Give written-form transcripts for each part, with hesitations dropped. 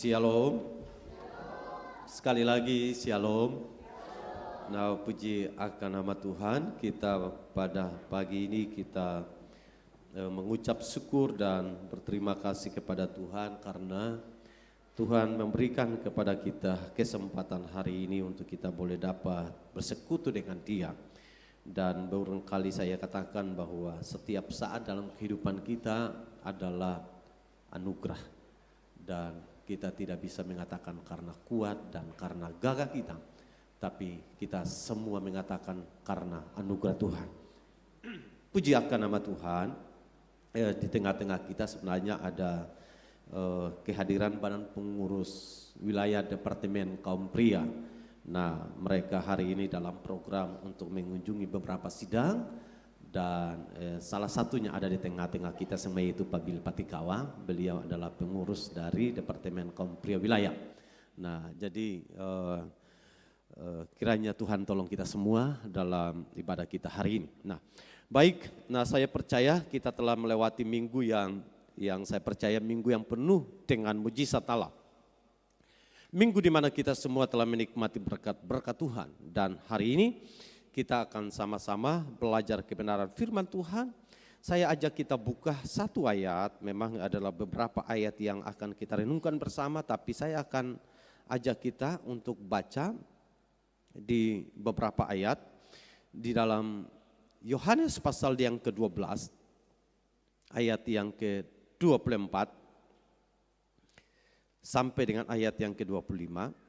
Shalom. Sekali lagi shalom. Nah, puji akan nama Tuhan, kita pada pagi ini kita mengucap syukur dan berterima kasih kepada Tuhan karena Tuhan memberikan kepada kita kesempatan hari ini untuk kita boleh dapat bersekutu dengan Dia. Dan barangkali saya katakan bahwa setiap saat dalam kehidupan kita adalah anugerah. Dan kita tidak bisa mengatakan karena kuat dan karena gagah kita, tapi kita semua mengatakan karena anugerah Tuhan. Puji akan nama Tuhan. Di tengah-tengah kita sebenarnya ada kehadiran Badan Pengurus Wilayah Departemen Kaum Pria. Nah, mereka hari ini dalam program untuk mengunjungi beberapa sidang. Dan salah satunya ada di tengah-tengah kita yaitu Pak Bil Patikawa. Beliau adalah pengurus dari Departemen Kaum Pria Wilayah. Nah, jadi kiranya Tuhan tolong kita semua dalam ibadah kita hari ini. Nah, baik. Nah, saya percaya kita telah melewati minggu yang saya percaya minggu yang penuh dengan mujizat Allah. Minggu di mana kita semua telah menikmati berkat Tuhan. Dan hari ini kita akan sama-sama belajar kebenaran firman Tuhan. Saya ajak kita buka satu ayat, memang adalah beberapa ayat yang akan kita renungkan bersama, tapi saya akan ajak kita untuk baca di beberapa ayat di dalam Yohanes pasal yang ke-12, ayat yang ke-24 sampai dengan ayat yang ke-25.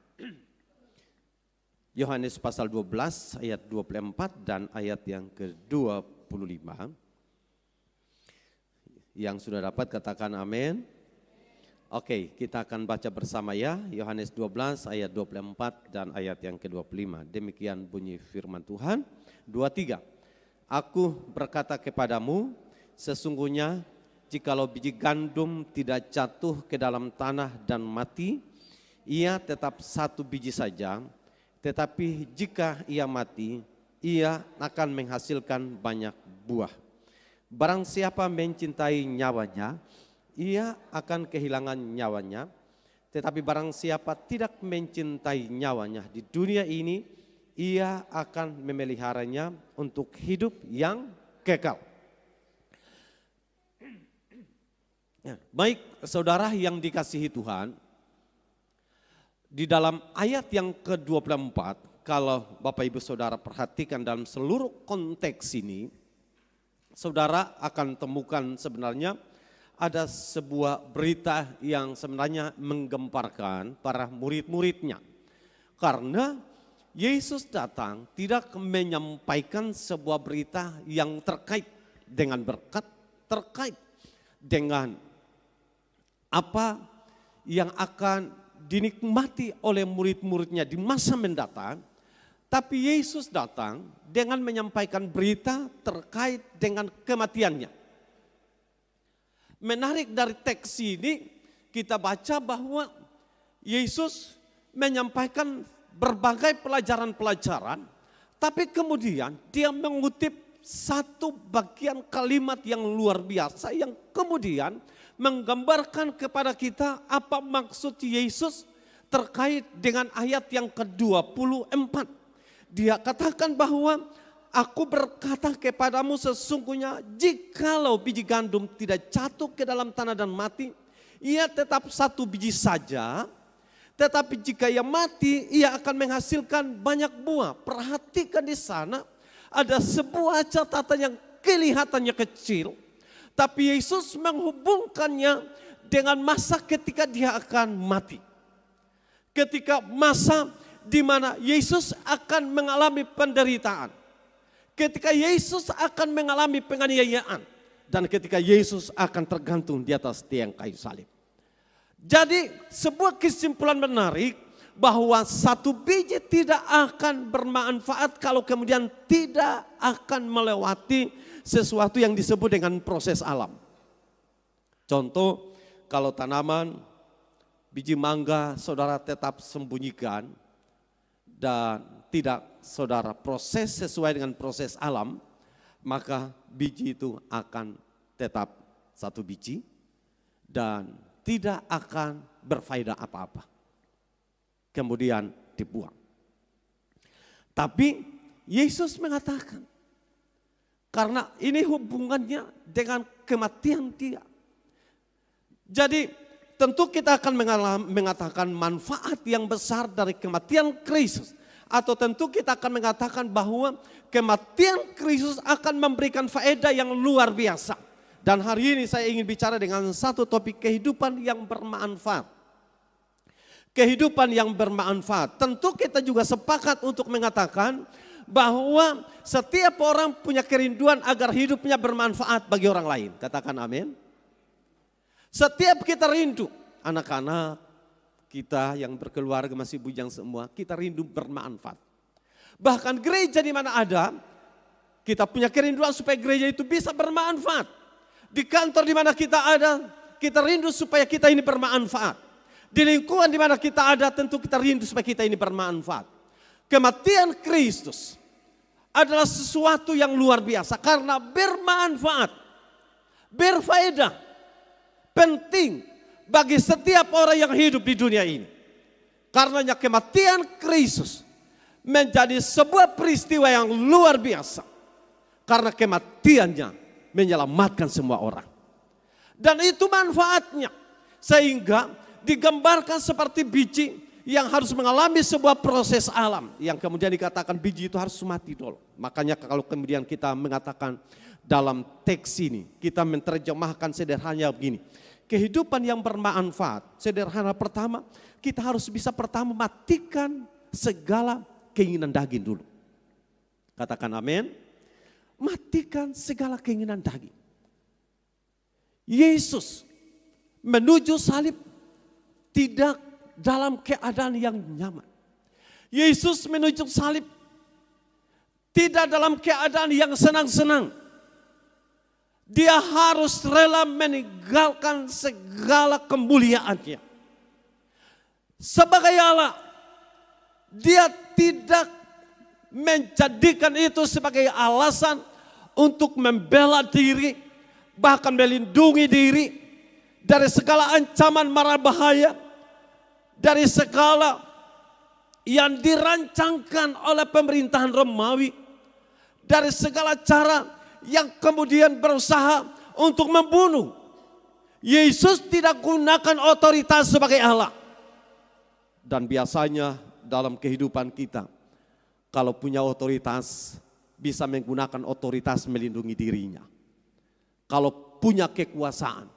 Yohanes pasal 12 ayat 24 dan ayat yang ke-25. Yang sudah dapat katakan amin. Oke, kita akan baca bersama ya. Yohanes 12 ayat 24 dan ayat yang ke-25. Demikian bunyi firman Tuhan. 23. Aku berkata kepadamu, sesungguhnya jikalau biji gandum tidak jatuh ke dalam tanah dan mati, ia tetap satu biji saja. Tetapi jika ia mati, ia akan menghasilkan banyak buah. Barang siapa mencintai nyawanya, ia akan kehilangan nyawanya. Tetapi barang siapa tidak mencintai nyawanya di dunia ini, ia akan memeliharanya untuk hidup yang kekal. Baik, saudara yang dikasihi Tuhan, di dalam ayat yang ke-24, kalau Bapak Ibu Saudara perhatikan dalam seluruh konteks ini, saudara akan temukan sebenarnya ada sebuah berita yang sebenarnya menggemparkan para murid-muridnya. Karena Yesus datang tidak menyampaikan sebuah berita yang terkait dengan berkat, terkait dengan apa yang akan dinikmati oleh murid-muridnya di masa mendatang, tapi Yesus datang dengan menyampaikan berita terkait dengan kematiannya. Menarik dari teks ini kita baca bahwa Yesus menyampaikan berbagai pelajaran-pelajaran, tapi kemudian dia mengutip satu bagian kalimat yang luar biasa yang kemudian menggambarkan kepada kita apa maksud Yesus terkait dengan ayat yang ke-24. Dia katakan bahwa aku berkata kepadamu sesungguhnya jikalau biji gandum tidak jatuh ke dalam tanah dan mati, ia tetap satu biji saja. Tetapi jika ia mati, ia akan menghasilkan banyak buah. Perhatikan di sana ada sebuah catatan yang kelihatannya kecil, tapi Yesus menghubungkannya dengan masa ketika dia akan mati. Ketika masa di mana Yesus akan mengalami penderitaan. Ketika Yesus akan mengalami penganiayaan. Dan ketika Yesus akan tergantung di atas tiang kayu salib. Jadi sebuah kesimpulan menarik bahwa satu biji tidak akan bermanfaat kalau kemudian tidak akan melewati sesuatu yang disebut dengan proses alam. Contoh, kalau tanaman biji mangga saudara tetap sembunyikan dan tidak saudara proses sesuai dengan proses alam, maka biji itu akan tetap satu biji dan tidak akan berfaedah apa-apa. Kemudian dibuang. Tapi Yesus mengatakan, karena ini hubungannya dengan kematian dia. Jadi tentu kita akan mengatakan manfaat yang besar dari kematian Kristus. Atau tentu kita akan mengatakan bahwa kematian Kristus akan memberikan faedah yang luar biasa. Dan hari ini saya ingin bicara dengan satu topik kehidupan yang bermanfaat. Kehidupan yang bermanfaat. Tentu kita juga sepakat untuk mengatakan bahwa setiap orang punya kerinduan agar hidupnya bermanfaat bagi orang lain. Katakan amin. Setiap kita rindu, anak-anak kita yang berkeluarga masih bujang semua, kita rindu bermanfaat. Bahkan gereja di mana ada, kita punya kerinduan supaya gereja itu bisa bermanfaat. Di kantor di mana kita ada, kita rindu supaya kita ini bermanfaat. Di lingkungan di mana kita ada, tentu kita rindu supaya kita ini bermanfaat. Kematian Kristus adalah sesuatu yang luar biasa karena bermanfaat, berfaedah, penting bagi setiap orang yang hidup di dunia ini. Karenanya kematian Kristus menjadi sebuah peristiwa yang luar biasa. Karena kematiannya menyelamatkan semua orang. Dan itu manfaatnya. Sehingga digambarkan seperti biji yang harus mengalami sebuah proses alam. Yang kemudian dikatakan biji itu harus mati dulu. Makanya kalau kemudian kita mengatakan dalam teks ini, kita menerjemahkan sederhananya begini. Kehidupan yang bermanfaat, sederhana pertama, kita harus bisa pertama matikan segala keinginan daging dulu. Katakan amin. Matikan segala keinginan daging. Yesus menuju salib tidak dalam keadaan yang nyaman. Yesus menuju salib tidak dalam keadaan yang senang-senang. Dia harus rela meninggalkan segala kemuliaannya. Sebagai Allah, dia tidak menjadikan itu sebagai alasan untuk membela diri, bahkan melindungi diri dari segala ancaman mara bahaya, dari segala yang dirancangkan oleh pemerintahan Romawi, dari segala cara yang kemudian berusaha untuk membunuh. Yesus tidak gunakan otoritas sebagai Allah. Dan biasanya dalam kehidupan kita, kalau punya otoritas, bisa menggunakan otoritas melindungi dirinya. Kalau punya kekuasaan,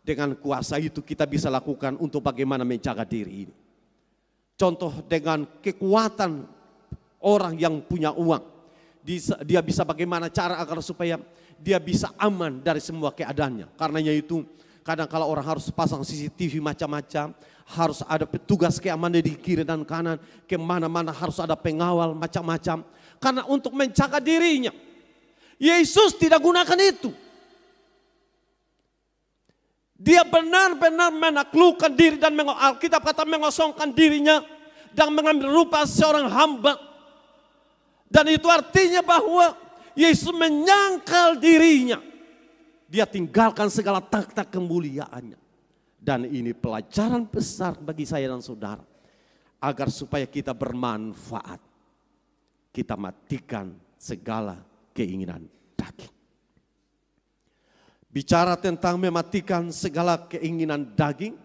dengan kuasa itu kita bisa lakukan untuk bagaimana menjaga diri ini. Contoh dengan kekuatan orang yang punya uang. Dia bisa bagaimana cara agar supaya dia bisa aman dari semua keadaannya. Karenanya itu kadang kalau orang harus pasang CCTV macam-macam. Harus ada petugas keamanan di kiri dan kanan. Kemana-mana harus ada pengawal macam-macam. Karena untuk menjaga dirinya. Yesus tidak gunakan itu. Dia benar-benar menaklukkan diri dan Alkitab kata mengosongkan dirinya dan mengambil rupa seorang hamba. Dan itu artinya bahwa Yesus menyangkal dirinya. Dia tinggalkan segala takhta kemuliaannya. Dan ini pelajaran besar bagi saya dan saudara. Agar supaya kita bermanfaat. Kita matikan segala keinginan daging. Bicara tentang mematikan segala keinginan daging.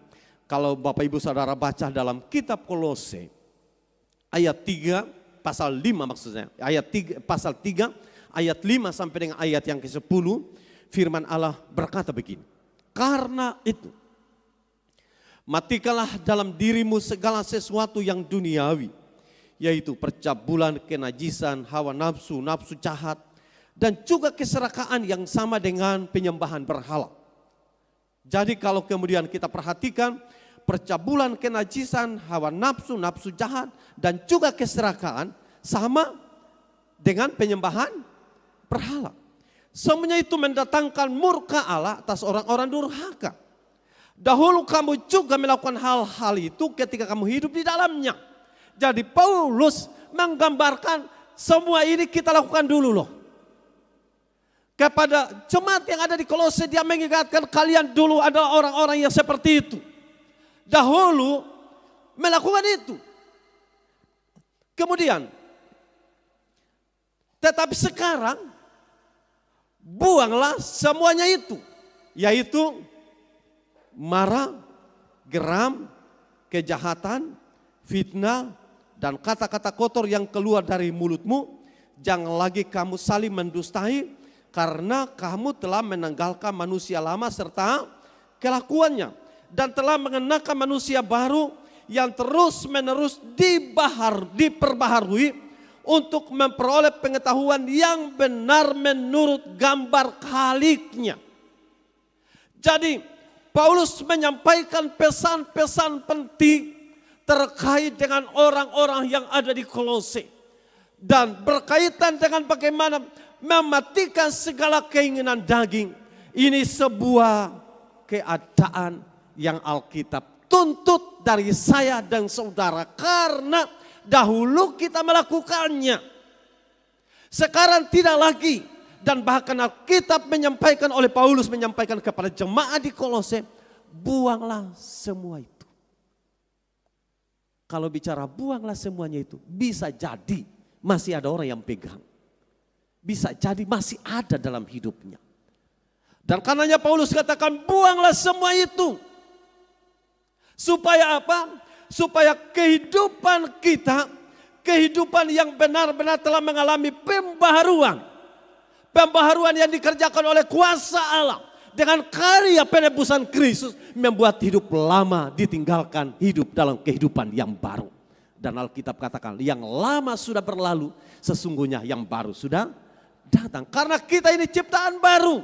Kalau Bapak Ibu Saudara baca dalam kitab Kolose. Ayat 3, pasal 5 maksudnya. Pasal 3, ayat 5 sampai dengan ayat yang ke-10. Firman Allah berkata begini. Karena itu. Matikanlah dalam dirimu segala sesuatu yang duniawi. Yaitu percabulan, kenajisan, hawa nafsu, nafsu jahat. Dan juga keserakaan yang sama dengan penyembahan berhala. Jadi kalau kemudian kita perhatikan. Percabulan, kenajisan, hawa nafsu, nafsu jahat. Dan juga keserakaan sama dengan penyembahan berhala. Semuanya itu mendatangkan murka Allah atas orang-orang durhaka. Dahulu kamu juga melakukan hal-hal itu ketika kamu hidup di dalamnya. Jadi Paulus menggambarkan semua ini kita lakukan dulu loh. kepada jemaat yang ada di Kolose, dia mengingatkan kalian dulu adalah orang-orang yang seperti itu. Dahulu melakukan itu. Kemudian, tetapi sekarang buanglah semuanya itu. Yaitu marah, geram, kejahatan, fitnah, dan kata-kata kotor yang keluar dari mulutmu. Jangan lagi kamu saling mendustai, karena kamu telah meninggalkan manusia lama serta kelakuannya, dan telah mengenakan manusia baru yang terus menerus diperbaharui untuk memperoleh pengetahuan yang benar menurut gambar Khaliknya. Jadi Paulus menyampaikan pesan-pesan penting terkait dengan orang-orang yang ada di Kolose. Dan berkaitan dengan bagaimana mematikan segala keinginan daging. Ini sebuah keadaan yang Alkitab tuntut dari saya dan saudara. Karena dahulu kita melakukannya. Sekarang tidak lagi. Dan bahkan Alkitab menyampaikan oleh Paulus, menyampaikan kepada jemaat di Kolose, buanglah semua itu. Kalau bicara buanglah semuanya itu, bisa jadi masih ada orang yang pegang. Bisa jadi masih ada dalam hidupnya. Dan karenanya Paulus katakan buanglah semua itu. Supaya apa? Supaya kehidupan kita, kehidupan yang benar-benar telah mengalami pembaharuan. Pembaharuan yang dikerjakan oleh kuasa Allah. Dengan karya penebusan Kristus membuat hidup lama ditinggalkan, hidup dalam kehidupan yang baru. Dan Alkitab katakan yang lama sudah berlalu, sesungguhnya yang baru sudah datang. Karena kita ini ciptaan baru.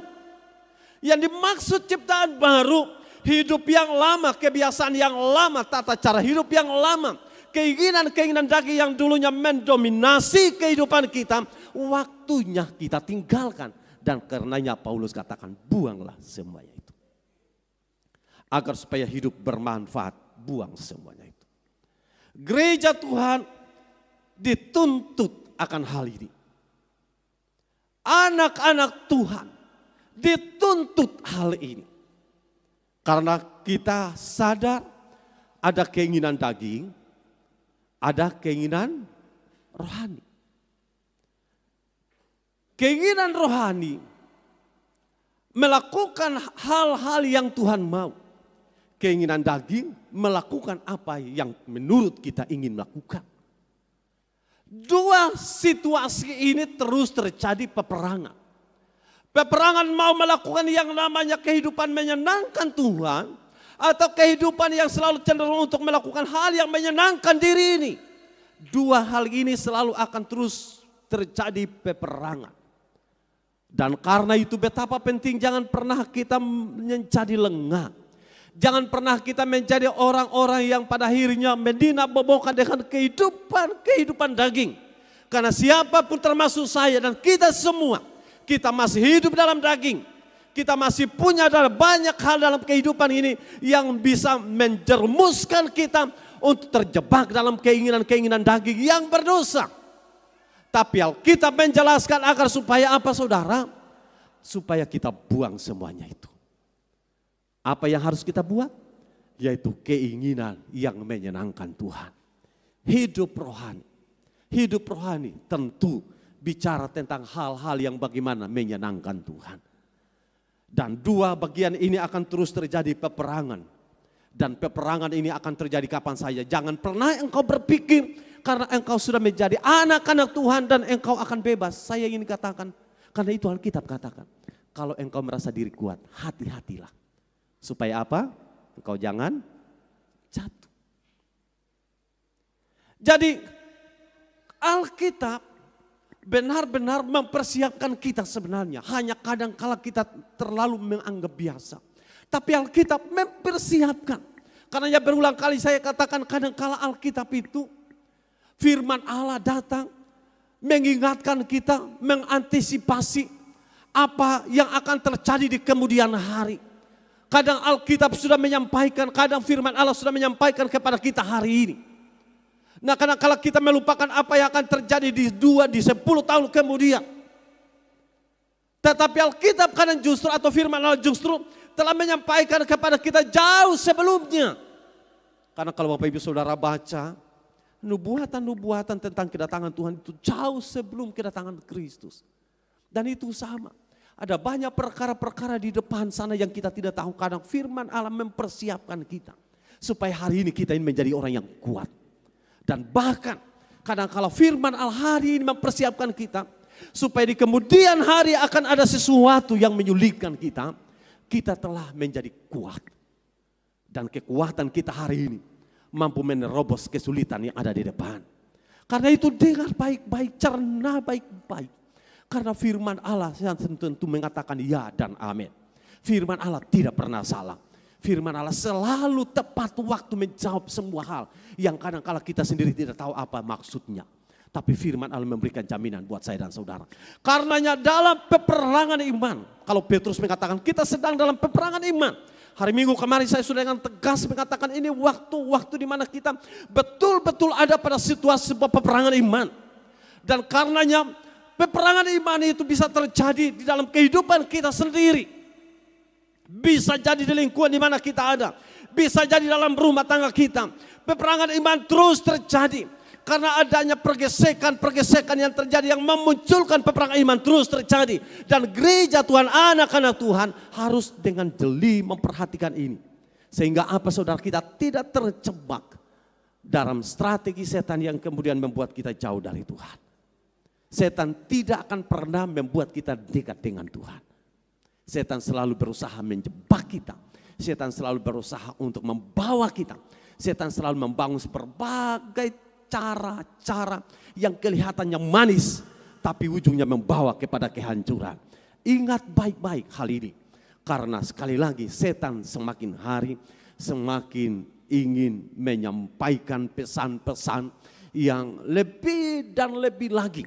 Yang dimaksud ciptaan baru, hidup yang lama, kebiasaan yang lama, tata cara hidup yang lama. Keinginan-keinginan daging yang dulunya mendominasi kehidupan kita, waktunya kita tinggalkan. Dan karenanya Paulus katakan buanglah semuanya itu. Agar supaya hidup bermanfaat, buang semuanya itu. Gereja Tuhan dituntut akan hal ini. Anak-anak Tuhan dituntut hal ini. Karena kita sadar ada keinginan daging, ada keinginan rohani. Keinginan rohani melakukan hal-hal yang Tuhan mau. Keinginan daging melakukan apa yang menurut kita ingin melakukan. Dua situasi ini terus terjadi peperangan. Peperangan mau melakukan yang namanya kehidupan menyenangkan Tuhan, atau kehidupan yang selalu cenderung untuk melakukan hal yang menyenangkan diri ini. Dua hal ini selalu akan terus terjadi peperangan. Dan karena itu betapa penting jangan pernah kita menjadi lengah. Jangan pernah kita menjadi orang-orang yang pada akhirnya mendina-bobokan dengan kehidupan daging. Karena siapapun termasuk saya dan kita semua, kita masih hidup dalam daging. Kita masih punya banyak hal dalam kehidupan ini yang bisa menjerumuskan kita untuk terjebak dalam keinginan-keinginan daging yang berdosa. Tapi Alkitab menjelaskan agar supaya apa saudara? Supaya kita buang semuanya itu. Apa yang harus kita buat? Yaitu keinginan yang menyenangkan Tuhan. Hidup rohani. Hidup rohani tentu bicara tentang hal-hal yang bagaimana menyenangkan Tuhan. Dan dua bagian ini akan terus terjadi peperangan. Dan peperangan ini akan terjadi kapan saja. Jangan pernah engkau berpikir karena engkau sudah menjadi anak-anak Tuhan dan engkau akan bebas. Saya ingin katakan, karena itu Alkitab katakan. Kalau engkau merasa diri kuat, hati-hatilah. Supaya apa? Engkau jangan jatuh. Jadi Alkitab benar-benar mempersiapkan kita sebenarnya. Hanya kadang-kala kita terlalu menganggap biasa. Tapi Alkitab mempersiapkan. Karena ya berulang kali saya katakan kadang-kala Alkitab itu firman Allah datang mengingatkan kita, mengantisipasi apa yang akan terjadi di kemudian hari. Kadang Alkitab sudah menyampaikan, kadang firman Allah sudah menyampaikan kepada kita hari ini. Nah kadang-kala kita melupakan apa yang akan terjadi di 2, di 10 tahun kemudian. Tetapi Alkitab kadang justru atau firman Allah justru telah menyampaikan kepada kita jauh sebelumnya. Karena kalau Bapak Ibu Saudara baca, nubuatan-nubuatan tentang kedatangan Tuhan itu jauh sebelum kedatangan Kristus. Dan itu sama. Ada banyak perkara-perkara di depan sana yang kita tidak tahu. Kadang firman Allah mempersiapkan kita. Supaya hari ini kita ini menjadi orang yang kuat. Dan bahkan kadang kalau firman Allah hari ini mempersiapkan kita. Supaya di kemudian hari akan ada sesuatu yang menyulitkan kita. Kita telah menjadi kuat. Dan kekuatan kita hari ini mampu menerobos kesulitan yang ada di depan. Karena itu dengar baik-baik, cerna baik-baik. Karena firman Allah yang tentu mengatakan ya dan amin. Firman Allah tidak pernah salah. Firman Allah selalu tepat waktu menjawab semua hal. Yang kadang-kala kita sendiri tidak tahu apa maksudnya. Tapi firman Allah memberikan jaminan buat saya dan saudara. Karenanya dalam peperangan iman. Kalau Petrus mengatakan kita sedang dalam peperangan iman. Hari Minggu kemarin saya sudah dengan tegas mengatakan ini waktu-waktu di mana kita betul-betul ada pada situasi sebuah peperangan iman. Dan karenanya peperangan iman itu bisa terjadi di dalam kehidupan kita sendiri. Bisa jadi di lingkungan di mana kita ada. Bisa jadi dalam rumah tangga kita. Peperangan iman terus terjadi. Karena adanya pergesekan yang terjadi yang memunculkan peperangan iman terus terjadi. Dan gereja Tuhan, anak-anak Tuhan harus dengan jeli memperhatikan ini. Sehingga apa saudara kita tidak terjebak dalam strategi setan yang kemudian membuat kita jauh dari Tuhan. Setan tidak akan pernah membuat kita dekat dengan Tuhan. Setan selalu berusaha menjebak kita. Setan selalu berusaha untuk membawa kita. Setan selalu membangun berbagai cara-cara yang kelihatannya manis, tapi ujungnya membawa kepada kehancuran. Ingat baik-baik hal ini. Karena sekali lagi setan semakin hari semakin ingin menyampaikan pesan-pesan yang lebih dan lebih lagi.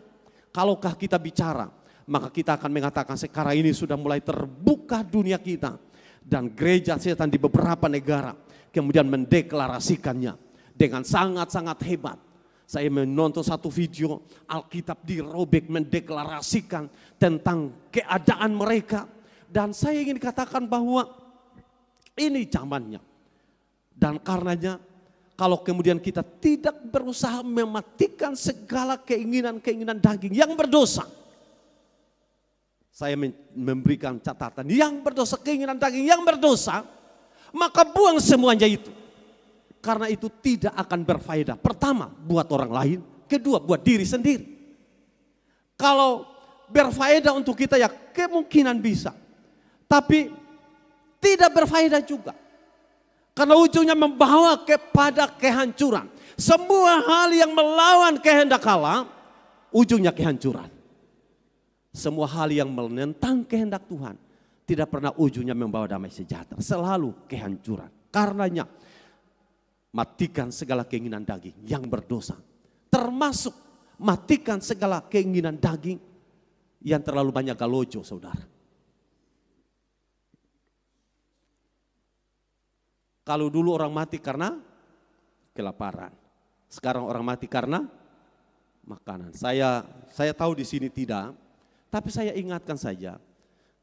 Kalaukah kita bicara, maka kita akan mengatakan sekarang ini sudah mulai terbuka dunia kita. Dan gereja setan di beberapa negara kemudian mendeklarasikannya dengan sangat-sangat hebat. Saya menonton satu video Alkitab dirobek mendeklarasikan tentang keadaan mereka. Dan saya ingin katakan bahwa ini zamannya. Dan karenanya kalau kemudian kita tidak berusaha mematikan segala keinginan-keinginan daging yang berdosa. Saya memberikan catatan yang berdosa, keinginan daging yang berdosa. Maka buang semuanya itu. Karena itu tidak akan berfaedah. Pertama, buat orang lain. Kedua, buat diri sendiri. Kalau berfaedah untuk kita ya kemungkinan bisa. Tapi tidak berfaedah juga. Karena ujungnya membawa kepada kehancuran. Semua hal yang melawan kehendak Allah, ujungnya kehancuran. Semua hal yang menentang kehendak Tuhan, tidak pernah ujungnya membawa damai sejahtera. Selalu kehancuran. Karenanya, matikan segala keinginan daging yang berdosa. Termasuk matikan segala keinginan daging yang terlalu banyak galojo, saudara. Kalau dulu orang mati karena kelaparan. Sekarang orang mati karena makanan. Saya tahu di sini tidak, tapi saya ingatkan saja.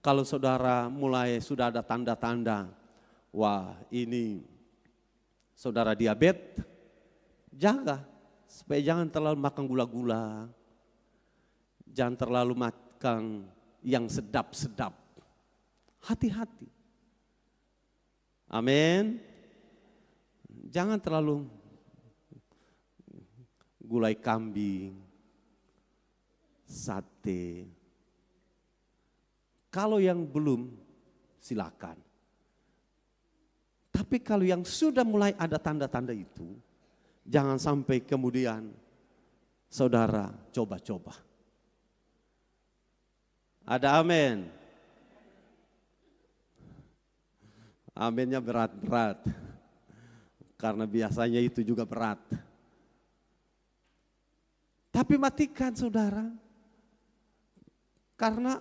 Kalau saudara mulai sudah ada tanda-tanda, wah ini saudara diabetes, jaga supaya jangan terlalu makan gula-gula, jangan terlalu makan yang sedap-sedap. Hati-hati. Amin. Jangan terlalu gulai kambing, sate. Kalau yang belum, silakan. Tapi kalau yang sudah mulai ada tanda-tanda itu, jangan sampai kemudian saudara coba-coba. Ada amin? Aminnya berat-berat. Karena biasanya itu juga berat. Tapi matikan saudara. Karena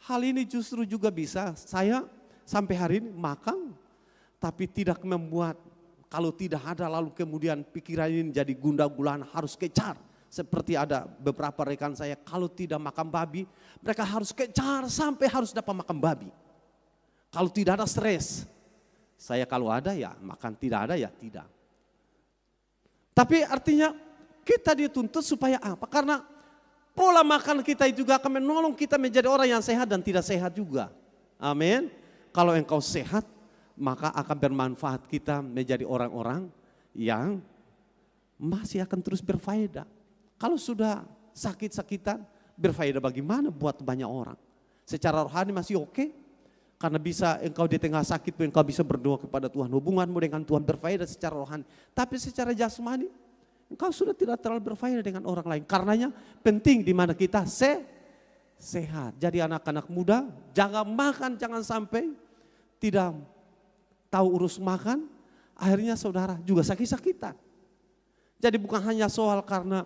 hal ini justru juga bisa saya sampai hari ini makan. Tapi tidak membuat, kalau tidak ada lalu kemudian pikiran ini jadi gundah-gulaan harus kejar. Seperti ada beberapa rekan saya kalau tidak makan babi, mereka harus kejar sampai harus dapat makan babi. Kalau tidak ada stres, saya kalau ada ya makan, tidak ada ya tidak. Tapi artinya kita dituntut supaya apa? Karena pola makan kita juga akan menolong kita menjadi orang yang sehat dan tidak sehat juga. Amin. Kalau engkau sehat, maka akan bermanfaat kita menjadi orang-orang yang masih akan terus berfaedah. Kalau sudah sakit-sakitan, berfaedah bagaimana buat banyak orang. Secara rohani masih oke, karena bisa engkau di tengah sakit pun engkau bisa berdoa kepada Tuhan. Hubunganmu dengan Tuhan berfaedah secara rohani. Tapi secara jasmani, engkau sudah tidak terlalu berfaedah dengan orang lain. Karenanya penting di mana kita sehat. Jadi anak-anak muda, jangan makan, jangan sampai tidak tahu urus makan. Akhirnya saudara juga sakit-sakitan. Jadi bukan hanya soal karena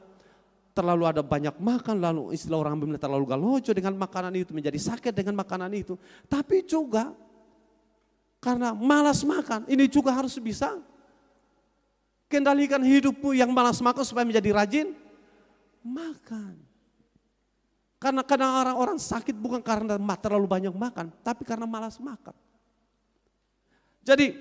terlalu ada banyak makan, lalu istilah orang bilang terlalu galojo dengan makanan itu, menjadi sakit dengan makanan itu. Tapi juga karena malas makan, ini juga harus bisa kendalikan hidupmu yang malas makan supaya menjadi rajin makan. Karena kadang orang-orang sakit bukan karena terlalu banyak makan, tapi karena malas makan. Jadi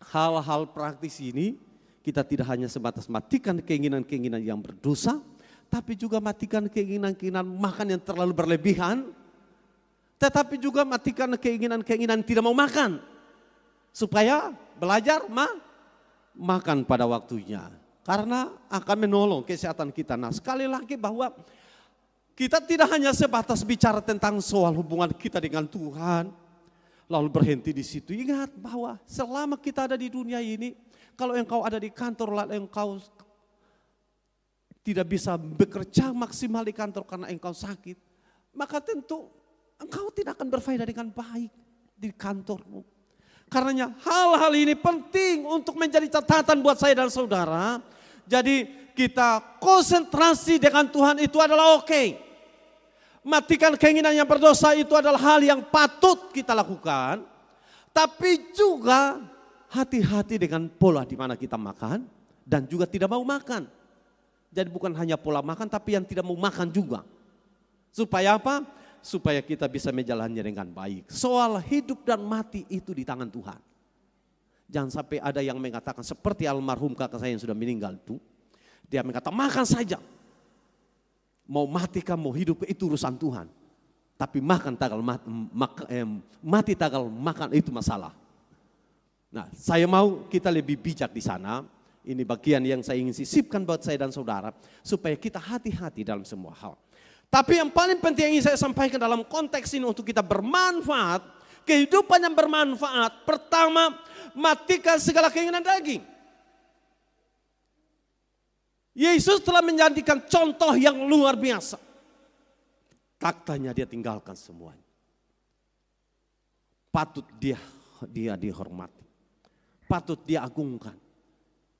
hal-hal praktis ini kita tidak hanya sebatas matikan keinginan-keinginan yang berdosa, tapi juga matikan keinginan-keinginan makan yang terlalu berlebihan, tetapi juga matikan keinginan-keinginan tidak mau makan, supaya belajar makan pada waktunya, karena akan menolong kesehatan kita. Nah sekali lagi bahwa kita tidak hanya sebatas bicara tentang soal hubungan kita dengan Tuhan, lalu berhenti di situ. Ingat bahwa selama kita ada di dunia ini, kalau engkau ada di kantor lalu engkau tidak bisa bekerja maksimal di kantor karena engkau sakit, maka tentu engkau tidak akan berfaedah dengan baik di kantormu. Karenanya hal-hal ini penting untuk menjadi catatan buat saya dan saudara. Jadi kita konsentrasi dengan Tuhan itu adalah oke. Matikan keinginan yang berdosa itu adalah hal yang patut kita lakukan. Tapi juga hati-hati dengan pola di mana kita makan dan juga tidak mau makan. Jadi bukan hanya pola makan tapi yang tidak mau makan juga. Supaya apa? Supaya kita bisa menjalannya dengan baik. Soal hidup dan mati itu di tangan Tuhan. Jangan sampai ada yang mengatakan seperti almarhum kakak saya yang sudah meninggal itu. Dia mengatakan makan saja. Mau mati kan mau hidup itu urusan Tuhan. Tapi makan tagal mati tagal makan itu masalah. Nah, saya mau kita lebih bijak di sana. Ini bagian yang saya ingin sisipkan buat saya dan saudara. Supaya kita hati-hati dalam semua hal. Tapi yang paling penting yang ingin saya sampaikan dalam konteks ini untuk kita bermanfaat. Kehidupan yang bermanfaat. Pertama, matikan segala keinginan daging. Yesus telah menjadikan contoh yang luar biasa. Taktanya dia tinggalkan semuanya. Patut dia dihormati. Patut dia agungkan,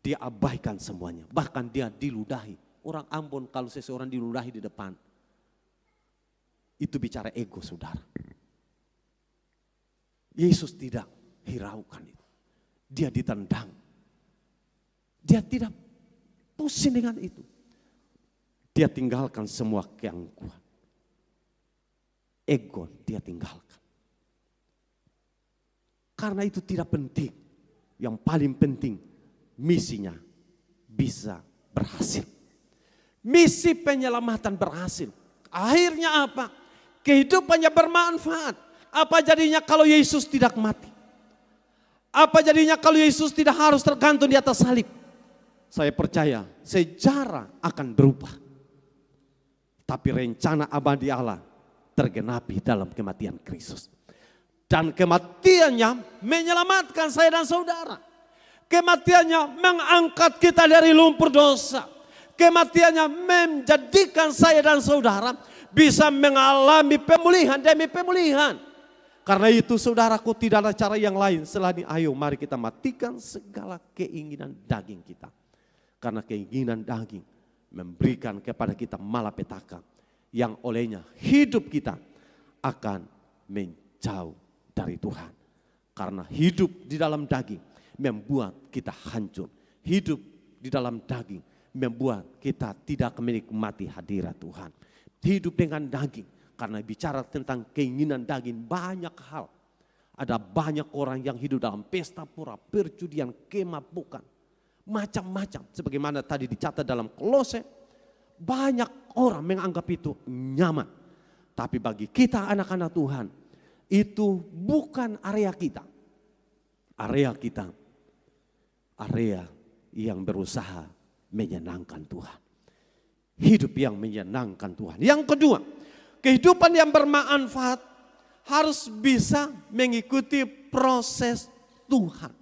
dia abaikan semuanya. Bahkan dia diludahi. Orang Ambon kalau seseorang diludahi di depan, itu bicara ego saudara. Yesus tidak hiraukan itu. Dia ditendang. Dia tidak pusing dengan itu. Dia tinggalkan semua keangkuhan. Ego dia tinggalkan. Karena itu tidak penting. Yang paling penting misinya bisa berhasil. Misi penyelamatan berhasil. Akhirnya apa? Kehidupannya bermanfaat. Apa jadinya kalau Yesus tidak mati? Apa jadinya kalau Yesus tidak harus tergantung di atas salib? Saya percaya sejarah akan berubah. Tapi rencana abadi Allah tergenapi dalam kematian Kristus. Dan kematiannya menyelamatkan saya dan saudara. Kematiannya mengangkat kita dari lumpur dosa. Kematiannya menjadikan saya dan saudara bisa mengalami pemulihan demi pemulihan. Karena itu saudaraku tidak ada cara yang lain selain ayo mari kita matikan segala keinginan daging kita. Karena keinginan daging memberikan kepada kita malapetaka yang olehnya hidup kita akan menjauh dari Tuhan. Karena hidup di dalam daging membuat kita hancur. Hidup di dalam daging membuat kita tidak menikmati hadirat Tuhan. Hidup dengan daging, karena bicara tentang keinginan daging banyak hal. Ada banyak orang yang hidup dalam pesta pora, perjudian, kemabukan, macam-macam. Sebagaimana tadi dicatat dalam Kolose, banyak orang menganggap itu nyaman. Tapi bagi kita anak-anak Tuhan, itu bukan area kita. Area kita, area yang berusaha menyenangkan Tuhan. Hidup yang menyenangkan Tuhan. Yang kedua, kehidupan yang bermanfaat harus bisa mengikuti proses Tuhan.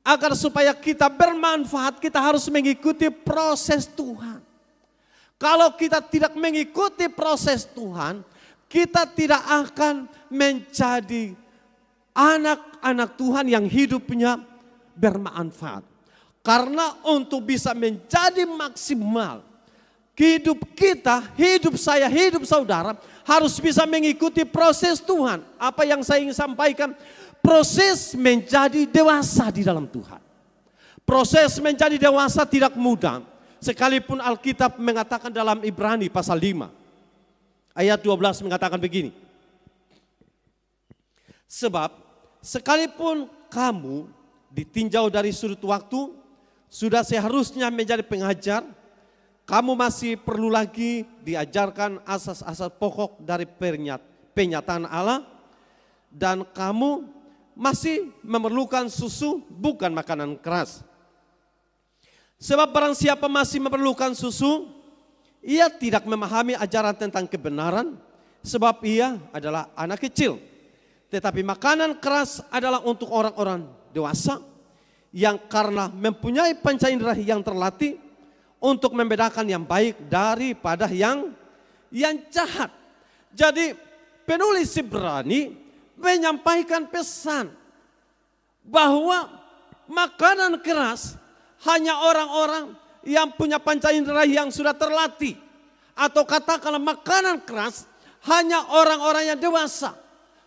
Agar supaya kita bermanfaat, kita harus mengikuti proses Tuhan. Kalau kita tidak mengikuti proses Tuhan, kita tidak akan menjadi anak-anak Tuhan yang hidupnya bermanfaat. Karena untuk bisa menjadi maksimal, hidup kita, hidup saya, hidup saudara harus bisa mengikuti proses Tuhan. Apa yang saya ingin sampaikan, proses menjadi dewasa di dalam Tuhan. Proses menjadi dewasa tidak mudah. Sekalipun Alkitab mengatakan dalam Ibrani pasal 5 ayat 12 mengatakan begini. Sebab sekalipun kamu ditinjau dari sudut waktu, sudah seharusnya menjadi pengajar, kamu masih perlu lagi diajarkan asas-asas pokok dari penyataan Allah, dan kamu masih memerlukan susu, bukan makanan keras. Sebab barang siapa masih memerlukan susu, ia tidak memahami ajaran tentang kebenaran, sebab ia adalah anak kecil. Tetapi makanan keras adalah untuk orang-orang dewasa yang karena mempunyai panca indera yang terlatih untuk membedakan yang baik daripada yang jahat. Jadi penulis Ibrani menyampaikan pesan bahwa makanan keras hanya orang-orang yang punya panca indera yang sudah terlatih. Atau katakanlah makanan keras hanya orang-orang yang dewasa.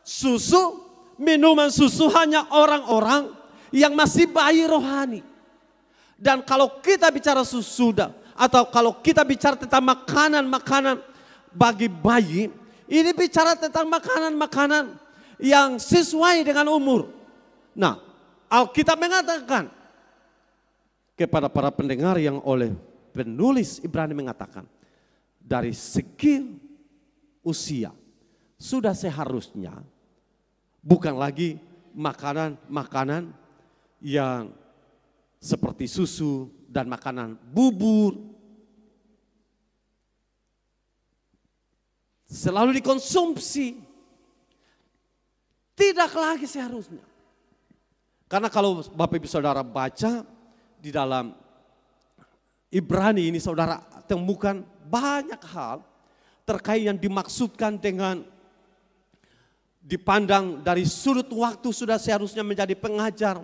Susu, minuman susu hanya orang-orang yang masih bayi rohani. Dan kalau kita bicara susu atau kalau kita bicara tentang makanan-makanan bagi bayi, ini bicara tentang makanan-makanan yang sesuai dengan umur. Nah, Alkitab mengatakan kepada para pendengar yang oleh penulis Ibrani mengatakan, dari segi usia sudah seharusnya bukan lagi makanan-makanan yang seperti susu dan makanan bubur selalu dikonsumsi, tidak lagi seharusnya. Karena kalau Bapak Ibu Saudara baca di dalam Ibrani ini, saudara temukan banyak hal terkait yang dimaksudkan dengan dipandang dari sudut waktu sudah seharusnya menjadi pengajar.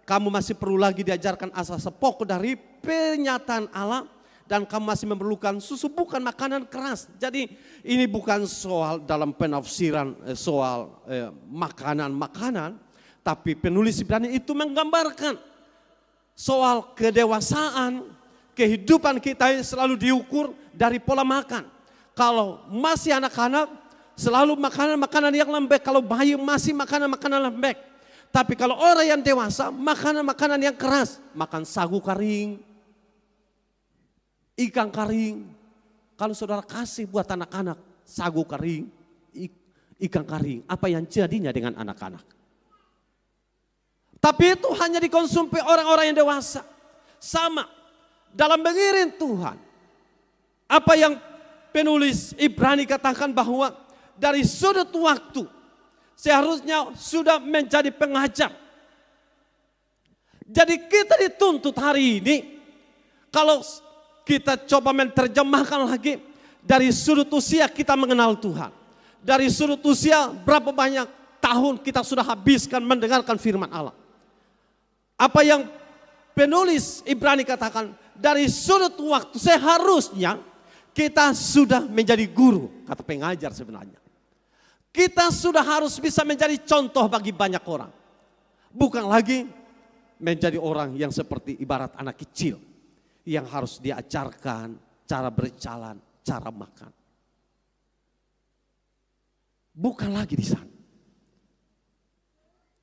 Kamu masih perlu lagi diajarkan asas pokok dari penyataan Allah, dan kamu masih memerlukan susu, bukan makanan keras. Jadi ini bukan soal dalam penafsiran soal makanan-makanan, tapi penulis Ibrani itu menggambarkan soal kedewasaan. Kehidupan kita selalu diukur dari pola makan. Kalau masih anak-anak, selalu makanan-makanan yang lembek. Kalau bayi masih makanan-makanan lembek. Tapi kalau orang yang dewasa, makanan-makanan yang keras. Makan sagu kering, ikan kering. Kalau saudara kasih buat anak-anak sagu kering, ikan kering, apa yang jadinya dengan anak-anak? Tapi itu hanya dikonsumsi orang-orang yang dewasa. Sama dalam mengiring Tuhan. Apa yang penulis Ibrani katakan bahwa dari sudut waktu seharusnya sudah menjadi pengajar. Jadi kita dituntut hari ini, kalau kita coba menerjemahkan lagi, dari sudut usia kita mengenal Tuhan. Dari sudut usia berapa banyak tahun kita sudah habiskan mendengarkan firman Allah. Apa yang penulis Ibrani katakan, dari sudut waktu seharusnya kita sudah menjadi guru, kata pengajar sebenarnya. Kita sudah harus bisa menjadi contoh bagi banyak orang. Bukan lagi menjadi orang yang seperti ibarat anak kecil, yang harus diajarkan, cara berjalan, cara makan. Bukan lagi di sana.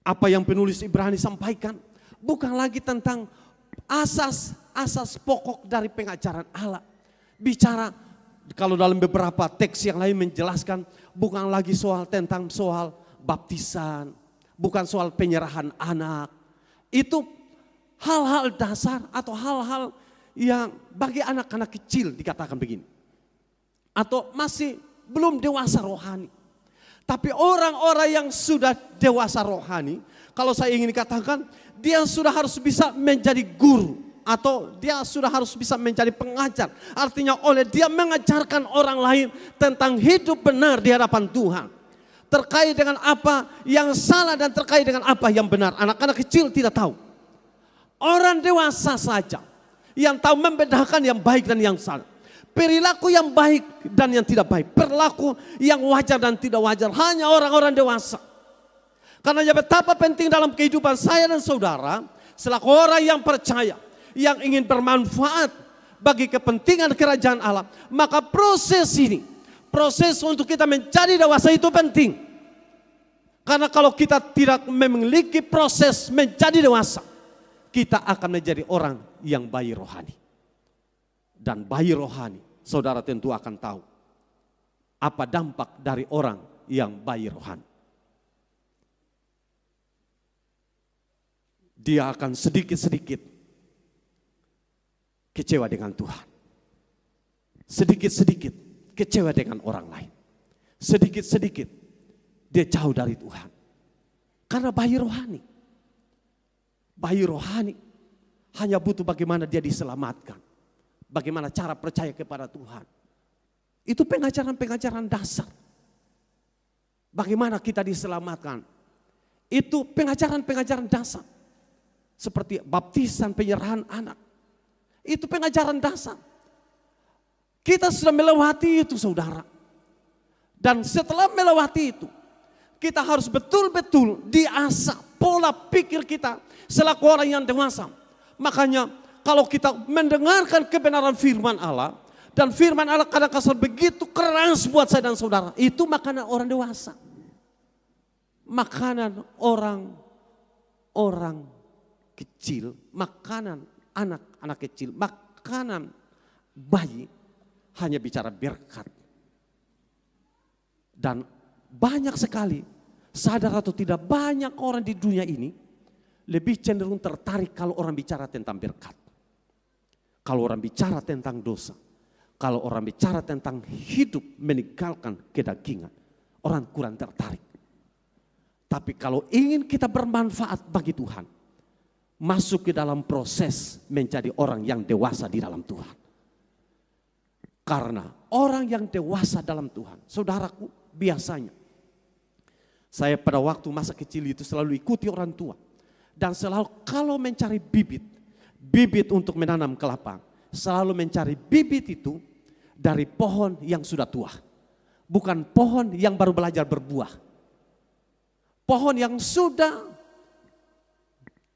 Apa yang penulis Ibrani sampaikan bukan lagi tentang asas pokok dari pengajaran Allah. Bicara kalau dalam beberapa teks yang lain menjelaskan bukan lagi tentang soal baptisan, bukan soal penyerahan anak. Itu hal-hal dasar atau hal-hal yang bagi anak-anak kecil dikatakan begini. Atau masih belum dewasa rohani. Tapi orang-orang yang sudah dewasa rohani, kalau saya ingin katakan, dia sudah harus bisa menjadi guru. Atau dia sudah harus bisa menjadi pengajar. Artinya oleh dia mengajarkan orang lain tentang hidup benar di hadapan Tuhan. Terkait dengan apa yang salah dan terkait dengan apa yang benar. Anak-anak kecil tidak tahu. Orang dewasa saja yang tahu membedakan yang baik dan yang salah. Perilaku yang baik dan yang tidak baik. Perilaku yang wajar dan tidak wajar. Hanya orang-orang dewasa. Karena betapa penting dalam kehidupan saya dan saudara. Selaku orang yang percaya. Yang ingin bermanfaat bagi kepentingan kerajaan Allah. Maka proses ini. Proses untuk kita menjadi dewasa itu penting. Karena kalau kita tidak memiliki proses menjadi dewasa. Kita akan menjadi orang yang bayi rohani. Dan bayi rohani, saudara tentu akan tahu apa dampak dari orang yang bayi rohani. Dia akan sedikit-sedikit kecewa dengan Tuhan. Sedikit-sedikit kecewa dengan orang lain. Sedikit-sedikit dia jauh dari Tuhan. Karena bayi rohani. Bayi rohani hanya butuh bagaimana dia diselamatkan. Bagaimana cara percaya kepada Tuhan. Itu pengajaran-pengajaran dasar. Bagaimana kita diselamatkan. Itu pengajaran-pengajaran dasar. Seperti baptisan, penyerahan anak. Itu pengajaran dasar. Kita sudah melewati itu saudara. Dan setelah melewati itu. Kita harus betul-betul diasah pola pikir kita. Selaku orang yang dewasa. Makanya kalau kita mendengarkan kebenaran firman Allah. Dan firman Allah kadang-kadang begitu keras buat saya dan saudara. Itu makanan orang dewasa. Makanan orang kecil. Makanan anak-anak kecil. Makanan bayi. Hanya bicara berkat. Dan banyak sekali. Sadar atau tidak banyak orang di dunia ini. Lebih cenderung tertarik kalau orang bicara tentang berkat. Kalau orang bicara tentang dosa, kalau orang bicara tentang hidup meninggalkan kedagingan, orang kurang tertarik. Tapi kalau ingin kita bermanfaat bagi Tuhan, masuk ke dalam proses menjadi orang yang dewasa di dalam Tuhan. Karena orang yang dewasa dalam Tuhan, saudaraku biasanya, saya pada waktu masa kecil itu selalu ikuti orang tua. Dan selalu kalau mencari bibit untuk menanam kelapa, selalu mencari bibit itu dari pohon yang sudah tua. Bukan pohon yang baru belajar berbuah. Pohon yang sudah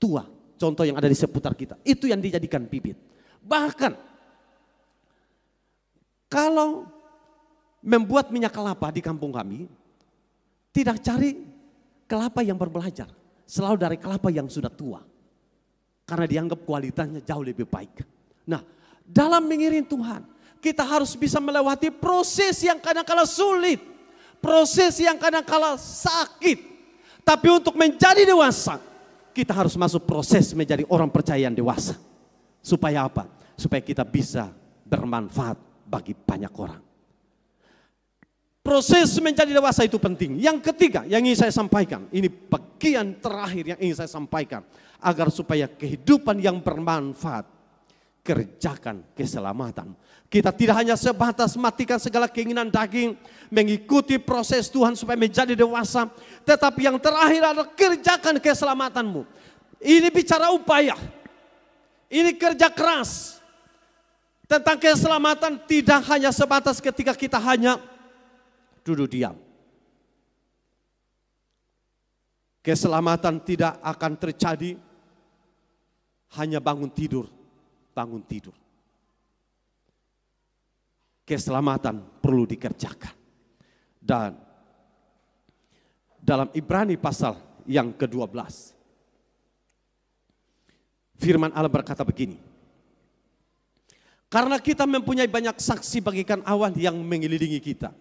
tua, contoh yang ada di seputar kita, itu yang dijadikan bibit. Bahkan kalau membuat minyak kelapa di kampung kami, tidak cari kelapa yang baru belajar, selalu dari kelapa yang sudah tua. Karena dianggap kualitasnya jauh lebih baik. Nah, dalam mengiring Tuhan, kita harus bisa melewati proses yang kadang-kala sulit. Proses yang kadang-kala sakit. Tapi untuk menjadi dewasa, kita harus masuk proses menjadi orang percaya yang dewasa. Supaya apa? Supaya kita bisa bermanfaat bagi banyak orang. Proses menjadi dewasa itu penting. Yang ketiga yang ingin saya sampaikan, ini bagian terakhir yang ingin saya sampaikan. Agar supaya kehidupan yang bermanfaat, kerjakan keselamatan. Kita tidak hanya sebatas matikan segala keinginan daging, mengikuti proses Tuhan supaya menjadi dewasa. Tetapi yang terakhir adalah kerjakan keselamatanmu. Ini bicara upaya. Ini kerja keras. Tentang keselamatan tidak hanya sebatas ketika kita hanya duduk diam. Keselamatan tidak akan terjadi hanya bangun tidur. keselamatan perlu dikerjakan. Dan dalam Ibrani pasal yang ke-12, firman Allah berkata begini. Karena kita mempunyai banyak saksi bagaikan awan yang mengelilingi kita,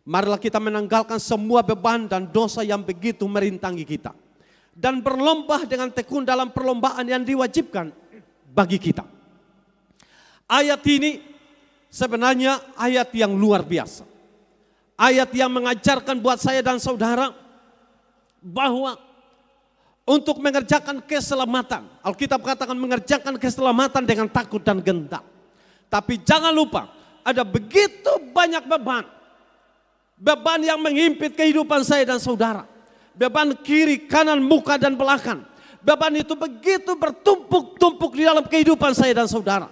marilah kita menanggalkan semua beban dan dosa yang begitu merintangi kita, dan berlomba dengan tekun dalam perlombaan yang diwajibkan bagi kita. Ayat ini sebenarnya ayat yang luar biasa. Ayat yang mengajarkan buat saya dan saudara bahwa untuk mengerjakan keselamatan, Alkitab katakan mengerjakan keselamatan dengan takut dan gentar. Tapi jangan lupa, ada begitu banyak beban. Beban yang menghimpit kehidupan saya dan saudara. Beban kiri, kanan, muka dan belakang. Beban itu begitu bertumpuk-tumpuk di dalam kehidupan saya dan saudara.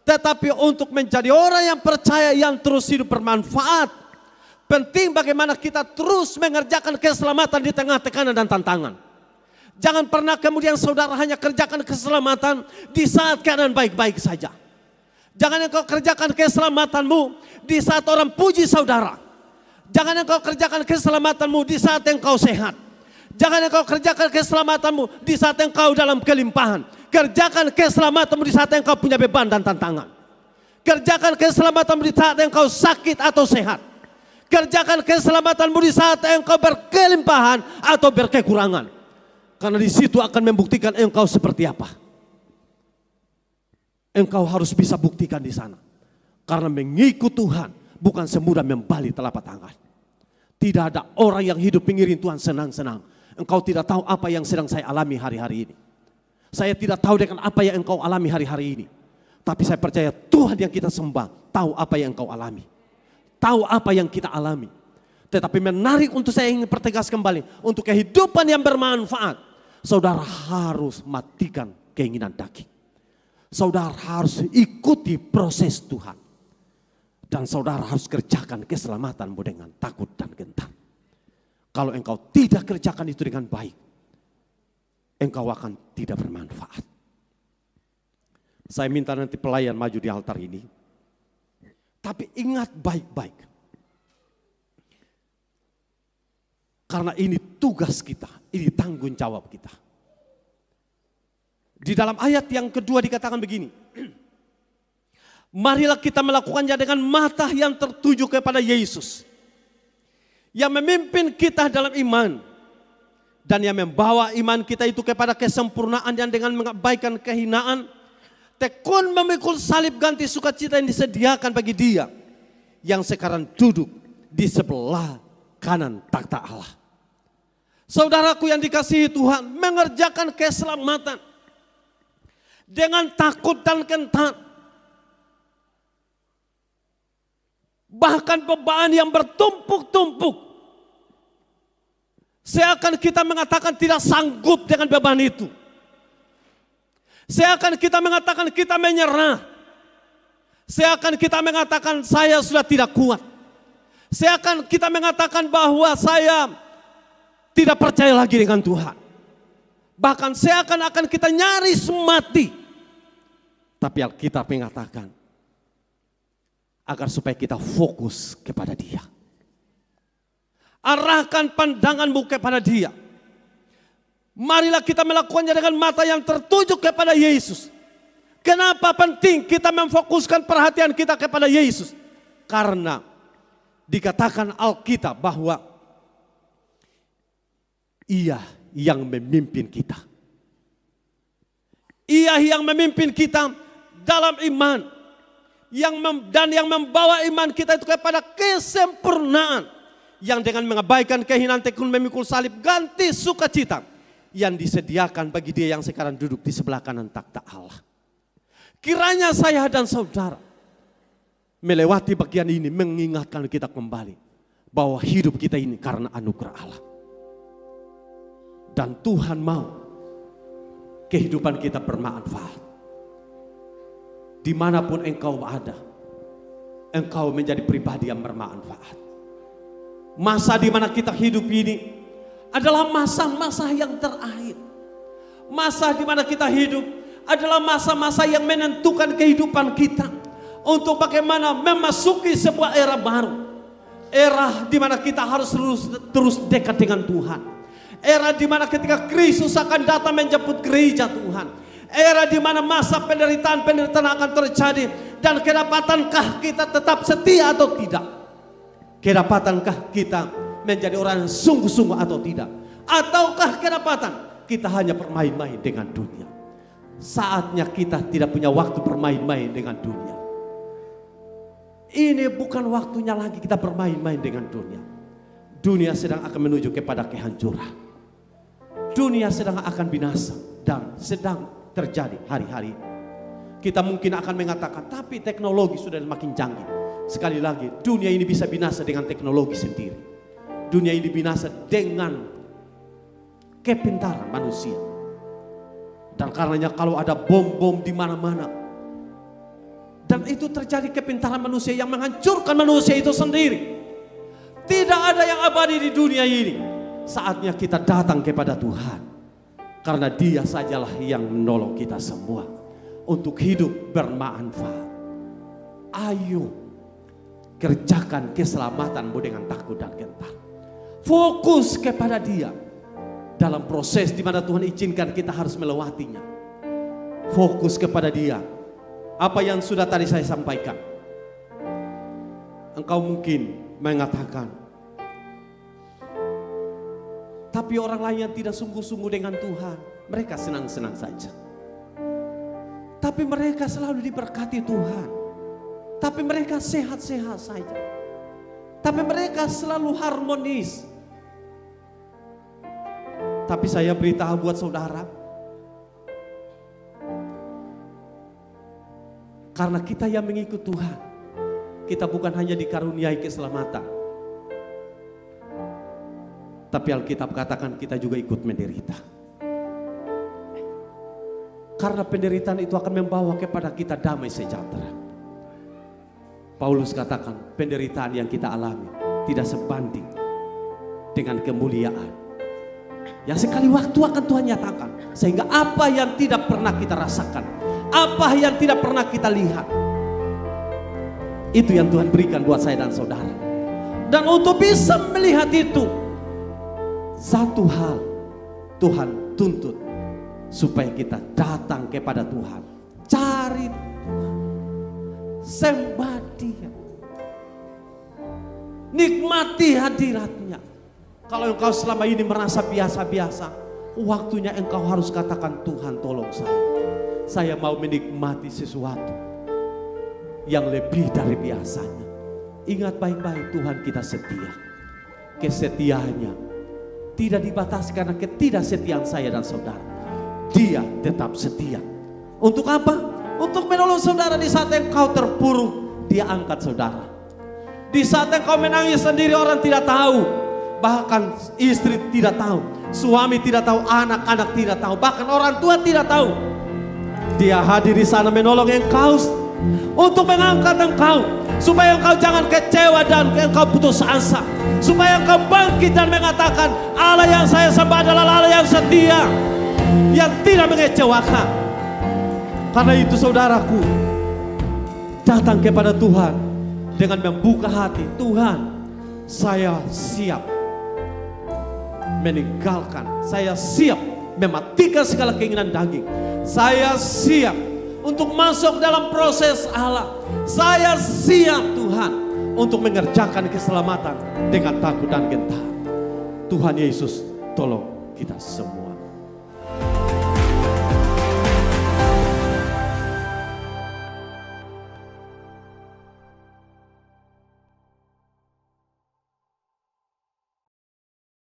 Tetapi untuk menjadi orang yang percaya, yang terus hidup bermanfaat, penting bagaimana kita terus mengerjakan keselamatan di tengah tekanan dan tantangan. Jangan pernah kemudian saudara hanya kerjakan keselamatan di saat keadaan baik-baik saja. Jangan engkau kerjakan keselamatanmu di saat orang puji saudara. Jangan engkau kerjakan keselamatanmu di saat engkau sehat. Jangan engkau kerjakan keselamatanmu di saat engkau dalam kelimpahan. Kerjakan keselamatanmu di saat engkau punya beban dan tantangan. Kerjakan keselamatanmu di saat engkau sakit atau sehat. Kerjakan keselamatanmu di saat engkau berkelimpahan atau berkekurangan. Karena di situ akan membuktikan engkau seperti apa. Engkau harus bisa buktikan di sana. Karena mengikut Tuhan bukan semudah membalik telapak tangan. Tidak ada orang yang hidup pengiring Tuhan senang-senang. Engkau tidak tahu apa yang sedang saya alami hari-hari ini. Saya tidak tahu dengan apa yang engkau alami hari-hari ini. Tapi saya percaya Tuhan yang kita sembah tahu apa yang engkau alami. Tahu apa yang kita alami. Tetapi menarik untuk saya ingin pertegas kembali. Untuk kehidupan yang bermanfaat, saudara harus matikan keinginan daging. Saudara harus ikuti proses Tuhan. Dan saudara harus kerjakan keselamatanmu dengan takut dan gentar. Kalau engkau tidak kerjakan itu dengan baik, engkau akan tidak bermanfaat. Saya minta nanti pelayan maju di altar ini. Tapi ingat baik-baik. Karena ini tugas kita, ini tanggung jawab kita. Di dalam ayat yang kedua dikatakan begini. Marilah kita melakukannya dengan mata yang tertuju kepada Yesus. Yang memimpin kita dalam iman. Dan yang membawa iman kita itu kepada kesempurnaan yang dengan mengabaikan kehinaan. Tekun memikul salib ganti sukacita yang disediakan bagi dia. Yang sekarang duduk di sebelah kanan takhta Allah. Saudaraku yang dikasihi Tuhan, mengerjakan keselamatan. Dengan takut dan gentar. Bahkan beban yang bertumpuk-tumpuk. Seakan kita mengatakan tidak sanggup dengan beban itu. Seakan kita mengatakan kita menyerah. Seakan kita mengatakan saya sudah tidak kuat. Seakan kita mengatakan bahwa saya tidak percaya lagi dengan Tuhan. Bahkan seakan-akan kita nyaris mati. Tapi Alkitab mengatakan agar supaya kita fokus kepada Dia. Arahkan pandanganmu kepada Dia. Marilah kita melakukannya dengan mata yang tertuju kepada Yesus. Kenapa penting kita memfokuskan perhatian kita kepada Yesus? Karena dikatakan Alkitab bahwa Ia yang memimpin kita. Ia yang memimpin kita dalam iman. Dan yang membawa iman kita itu kepada kesempurnaan. Yang dengan mengabaikan kehinaan tekun memikul salib ganti sukacita. Yang disediakan bagi dia yang sekarang duduk di sebelah kanan takhta Allah. Kiranya saya dan saudara melewati bagian ini mengingatkan kita kembali. Bahwa hidup kita ini karena anugerah Allah. Dan Tuhan mau kehidupan kita bermanfaat. Dimanapun engkau ada, engkau menjadi pribadi yang bermanfaat. Masa di mana kita hidup ini adalah masa-masa yang terakhir. Masa di mana kita hidup adalah masa-masa yang menentukan kehidupan kita. untuk bagaimana memasuki sebuah era baru. Era di mana kita harus terus dekat dengan Tuhan. Era di mana ketika Kristus akan datang menjemput gereja Tuhan. Era di mana masa penderitaan akan terjadi. Dan kedapatankah kita tetap setia atau tidak? Kedapatankah kita menjadi orang yang sungguh-sungguh atau tidak? Ataukah kedapatan kita hanya bermain-main dengan dunia? Saatnya kita tidak punya waktu bermain-main dengan dunia. Ini bukan waktunya lagi kita bermain-main dengan dunia. Dunia sedang akan menuju kepada kehancuran. Dunia sedang akan binasa dan sedang terjadi hari-hari. Kita mungkin akan mengatakan, tapi teknologi sudah makin canggih. Sekali lagi, dunia ini bisa binasa dengan teknologi sendiri. Dunia ini binasa dengan kepintaran manusia. Dan karenanya kalau ada bom-bom di mana-mana, dan itu terjadi kepintaran manusia yang menghancurkan manusia itu sendiri. Tidak ada yang abadi di dunia ini. Saatnya kita datang kepada Tuhan. Karena Dia sajalah yang menolong kita semua untuk hidup bermanfaat. Ayo kerjakan keselamatanmu dengan takut dan gentar. Fokus kepada Dia. Dalam proses di mana Tuhan izinkan kita harus melewatinya. Fokus kepada Dia. Apa yang sudah tadi saya sampaikan. Engkau mungkin mengatakan, tapi orang lain yang tidak sungguh-sungguh dengan Tuhan, mereka senang-senang saja. Tapi mereka selalu diberkati Tuhan. Tapi mereka sehat-sehat saja. Tapi mereka selalu harmonis. Tapi saya beritahu buat saudara, karena kita yang mengikut Tuhan, kita bukan hanya dikaruniai keselamatan, tapi Alkitab katakan kita juga ikut menderita. Karena penderitaan itu akan membawa kepada kita damai sejahtera. Paulus katakan penderitaan yang kita alami tidak sebanding dengan kemuliaan yang sekali waktu akan Tuhan nyatakan. Sehingga apa yang tidak pernah kita rasakan, apa yang tidak pernah kita lihat, itu yang Tuhan berikan buat saya dan saudara. Dan untuk bisa melihat itu, satu hal Tuhan tuntut, supaya kita datang kepada Tuhan, cari Tuhan, sembah Dia, nikmati hadiratnya. Kalau engkau selama ini merasa biasa-biasa, waktunya engkau harus katakan, Tuhan tolong saya. Saya mau menikmati sesuatu yang lebih dari biasanya. Ingat baik-baik, Tuhan kita setia. Kesetiaannya tidak dibatasi karena ketidaksetiaan saya dan saudara. Dia tetap setia. Untuk apa? Untuk menolong saudara di saat engkau terpuruk. Dia angkat saudara. Di saat engkau menangis sendiri, orang tidak tahu. Bahkan istri tidak tahu, suami tidak tahu, anak-anak tidak tahu, bahkan orang tua tidak tahu. Dia hadir di sana menolong engkau, untuk mengangkat engkau, supaya engkau jangan kecewa dan engkau putus asa, supaya engkau bangkit dan mengatakan, Allah yang saya sembah adalah Allah yang setia, yang tidak mengecewakan. Karena itu saudaraku, datang kepada Tuhan dengan membuka hati. Tuhan, saya siap meninggalkan, saya siap mematikan segala keinginan daging. Saya siap untuk masuk dalam proses Allah. Saya siap Tuhan untuk mengerjakan keselamatan dengan takut dan gentar. Tuhan Yesus tolong kita semua.